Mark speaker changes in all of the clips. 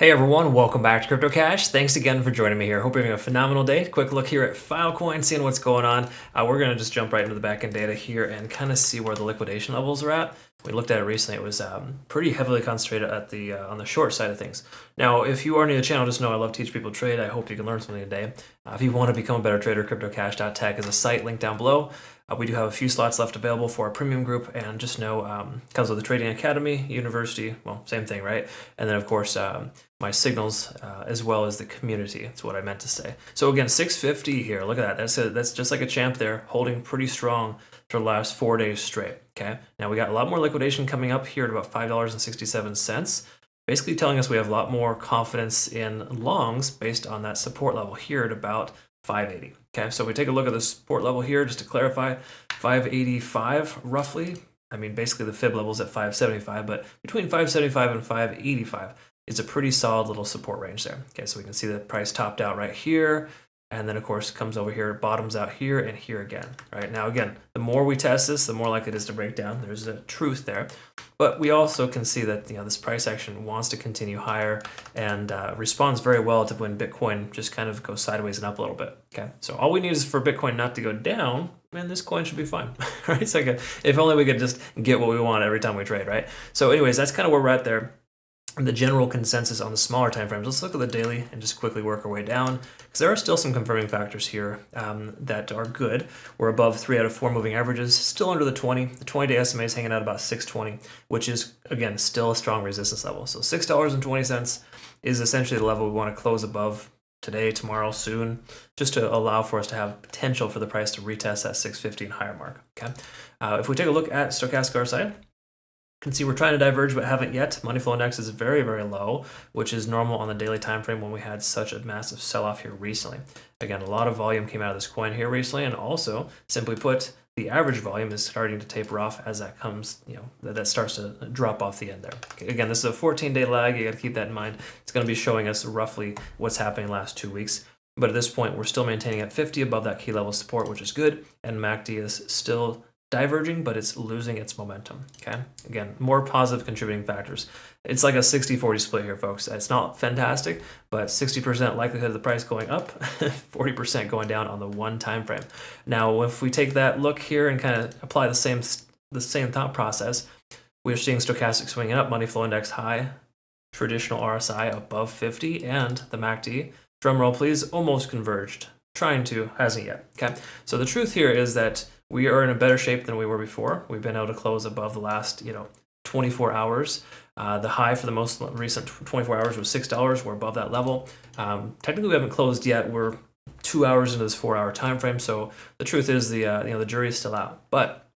Speaker 1: Hey everyone, welcome back to Crypto Cash. Thanks again for joining me here. Hope you're having a phenomenal day. Quick look here at Filecoin, seeing what's going on. We're going to just jump right into the backend data here and kind of see where the liquidation levels are at. We looked at it recently. It was pretty heavily concentrated at the on the short side of things. Now, if you are new to the channel, just know I love to teach people to trade. I hope you can learn something today. If you want to become a better trader, CryptoCash.tech is a site linked down below. We do have a few slots left available for our premium group, and just know comes with the Trading Academy, University, well, same thing, right? And then of course my signals as well as the community. That's what I meant to say. So again, 650 here. Look at that. That's just like a champ there, holding pretty strong for the last 4 days straight. Okay. Now we got a lot more liquidation coming up here at about $5.67. Basically telling us we have a lot more confidence in longs based on that support level here at about 580. Okay, so we take a look at the support level here just to clarify, 585 roughly. I mean, basically the fib level is at 575, but between 575 and 585 is a pretty solid little support range there. Okay, so we can see the price topped out right here, and then of course comes over here, bottoms out here and here again. Right now, again, the more we test this, the more likely it is to break down. There's a truth there, but we also can see that this price action wants to continue higher and responds very well to when Bitcoin just kind of goes sideways and up a little bit. Okay, so all we need is for Bitcoin not to go down, and this coin should be fine. Right? It's like if only we could just get what we want every time we trade, right? So, anyways, that's kind of where we're at there. The general consensus on the smaller time frames. Let's look at the daily and just quickly work our way down, because there are still some confirming factors here that are good. We're above 3 out of 4 moving averages, still under the 20. The 20-day SMA is hanging out about 620, which is, again, still a strong resistance level. So $6.20 is essentially the level we want to close above today, tomorrow, soon, just to allow for us to have potential for the price to retest that 650 and higher mark. Okay. If we take a look at stochastic RSI, can see we're trying to diverge but haven't yet. Money flow index is very, very low, which is normal on the daily time frame when we had such a massive sell-off here recently. Again, a lot of volume came out of this coin here recently, and also, simply put, the average volume is starting to taper off as that comes, that starts to drop off the end there. Okay, again, this is a 14-day lag. You got to keep that in mind. It's going to be showing us roughly what's happening the last 2 weeks. But at this point, we're still maintaining at 50 above that key level support, which is good, and MACD is still diverging, but it's losing its momentum. Okay, again, more positive contributing factors. It's like a 60-40 split here, folks. It's not fantastic, but 60% likelihood of the price going up, 40% going down on the one time frame. Now, if we take that look here and kind of apply the same thought process, we're seeing stochastic swinging up, money flow index high, traditional RSI above 50, and the MACD, drum roll please, almost converged. Trying to, hasn't yet. Okay, so the truth here is that we are in a better shape than we were before. We've been able to close above the last 24 hours. The high for the most recent 24 hours was $6. We're above that level. Technically, we haven't closed yet. We're 2 hours into this 4-hour time frame. So the truth is the jury is still out, but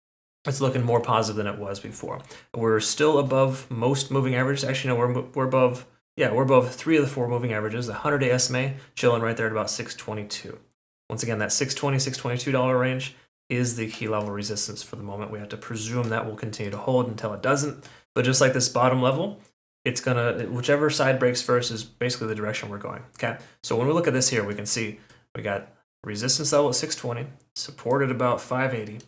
Speaker 1: it's looking more positive than it was before. We're still above most moving averages. Actually, no, we're above. Yeah, we're above 3 of the 4 moving averages. The 100-day SMA chilling right there at about 622. Once again, that $620, $622 range is the key level resistance for the moment. We have to presume that will continue to hold until it doesn't. But just like this bottom level, it's gonna, whichever side breaks first is basically the direction we're going. Okay, so when we look at this here, we can see we got resistance level at 620, supported about 580.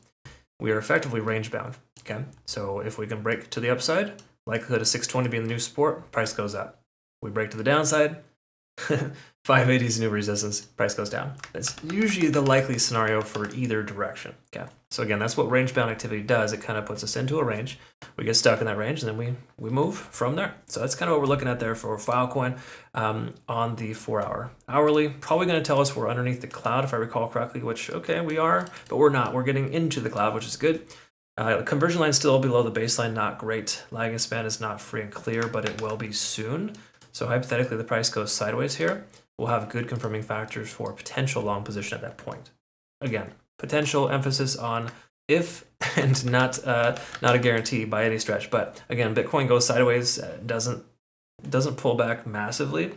Speaker 1: We are effectively range bound. Okay, so if we can break to the upside, likelihood of 620 being the new support, price goes up. We break to the downside, 580 is new resistance, price goes down. That's usually the likely scenario for either direction. Okay, so again, that's what range bound activity does. It kind of puts us into a range. We get stuck in that range, and then we move from there. So that's kind of what we're looking at there for Filecoin on the 4-hour. Hourly, probably going to tell us we're underneath the cloud, if I recall correctly, which, okay, we are, but we're not. We're getting into the cloud, which is good. Conversion line still below the baseline, not great. Lagging span is not free and clear, but it will be soon. So hypothetically, the price goes sideways here. We'll have good confirming factors for potential long position at that point. Again, potential emphasis on if and not a guarantee by any stretch. But again, Bitcoin goes sideways, doesn't pull back massively,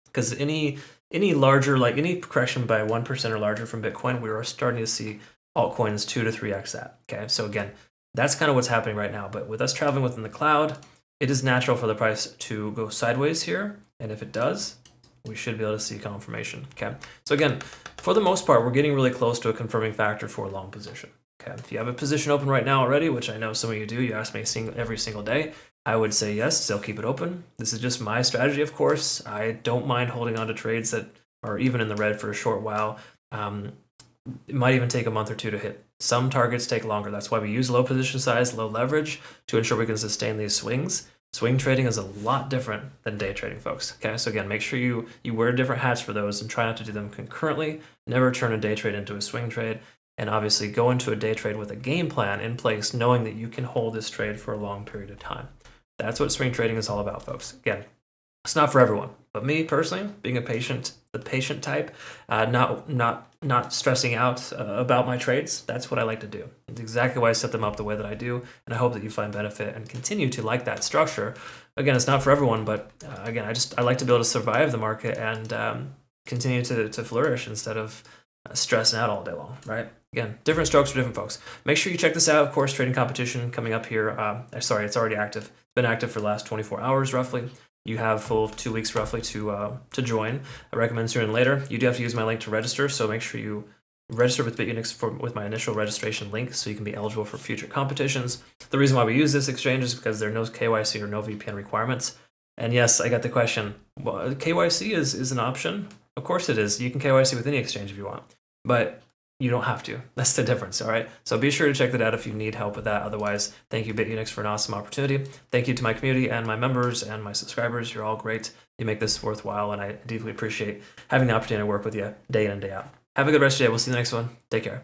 Speaker 1: because any larger, like any correction by 1% or larger from Bitcoin, we are starting to see altcoins 2 to 3x that. Okay, so again, that's kind of what's happening right now. But with us traveling within the cloud, it is natural for the price to go sideways here, and if it does, we should be able to see confirmation. Okay, so again, for the most part, we're getting really close to a confirming factor for a long position. Okay, if you have a position open right now already, which I know some of you do, you ask me every single day, I would say yes, still keep it open. This is just my strategy, of course. I don't mind holding on to trades that are even in the red for a short while. It might even take a month or two to hit. Some targets take longer. That's why we use low position size, low leverage to ensure we can sustain these swings. Swing trading is a lot different than day trading, folks. Okay, so again, make sure you wear different hats for those and try not to do them concurrently. Never turn a day trade into a swing trade. And obviously go into a day trade with a game plan in place, knowing that you can hold this trade for a long period of time. That's what swing trading is all about, folks. Again, it's not for everyone, but me personally, being the patient type, not stressing out about my trades. That's what I like to do. It's exactly why I set them up the way that I do, and I hope that you find benefit and continue to like that structure. Again, it's not for everyone, but again, I like to be able to survive the market and continue to flourish instead of stressing out all day long, right? Again, different strokes for different folks. Make sure you check this out. Of course, trading competition coming up here. Sorry, it's already active. It's been active for the last 24 hours, roughly. You have full 2 weeks, roughly, to join. I recommend sooner than later. You do have to use my link to register, so make sure you register with Bitunix with my initial registration link so you can be eligible for future competitions. The reason why we use this exchange is because there are no KYC or no VPN requirements. And yes, I got the question, well, KYC is an option? Of course it is. You can KYC with any exchange if you want, but you don't have to. That's the difference, all right? So be sure to check that out if you need help with that. Otherwise, thank you, Bitunix, for an awesome opportunity. Thank you to my community and my members and my subscribers. You're all great. You make this worthwhile, and I deeply appreciate having the opportunity to work with you day in and day out. Have a good rest of your day. We'll see you in the next one. Take care.